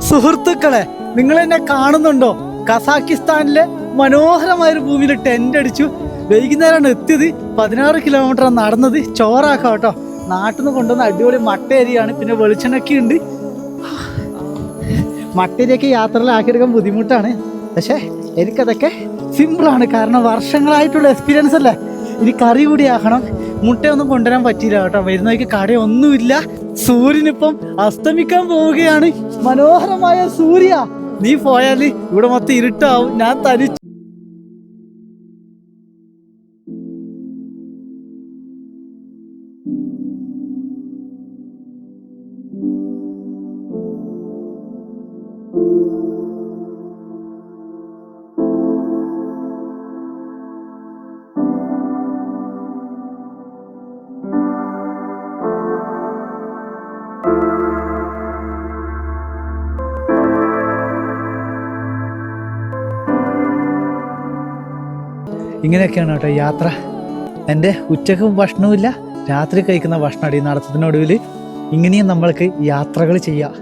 സുഹൃത്തുക്കളെ, നിങ്ങൾ എന്നെ കാണുന്നുണ്ടോ? കസാക്കിസ്ഥാനിലെ മനോഹരമായൊരു ഭൂമിയിൽ ടെന്റ് അടിച്ചു. വൈകുന്നേരമാണ് എത്തിയത്. 16 കിലോമീറ്റർ നടന്നത്. ചോറാക്കാം കേട്ടോ. നാട്ടിൽ നിന്ന് കൊണ്ടുവന്ന അടിപൊളി മട്ടേരിയാണ്. പിന്നെ വെളിച്ചെണ്ണൊക്കെ ഉണ്ട്. മട്ടേരിയൊക്കെ യാത്രയിലാക്കിയെടുക്കാൻ ബുദ്ധിമുട്ടാണ്. പക്ഷേ എനിക്കതൊക്കെ സിമ്പിളാണ്. കാരണം വർഷങ്ങളായിട്ടുള്ള എക്സ്പീരിയൻസ് അല്ലേ. ഇനി കറി കൂടി ആക്കണം. മുട്ടയൊന്നും കൊണ്ടുവരാൻ പറ്റിയില്ല കേട്ടോ. വരുന്നവയ്ക്ക് കടയൊന്നുമില്ല. സൂര്യനിപ്പം അസ്തമിക്കാൻ പോവുകയാണ്. മനോഹരമായ സൂര്യ, നീ പോയാൽ ഇവിടെ മൊത്തം ഇരുട്ടാവും. ഞാൻ തനിച്ച് ഇങ്ങനെയൊക്കെയാണ് കേട്ടോ യാത്ര. എൻ്റെ ഉച്ചക്കും ഭക്ഷണവുമില്ല, രാത്രി കഴിക്കുന്ന ഭക്ഷണമാണ് ഈ നടത്തത്തിനൊടുവിൽ. ഇങ്ങനെയും നമ്മൾക്ക് യാത്രകൾ ചെയ്യാം.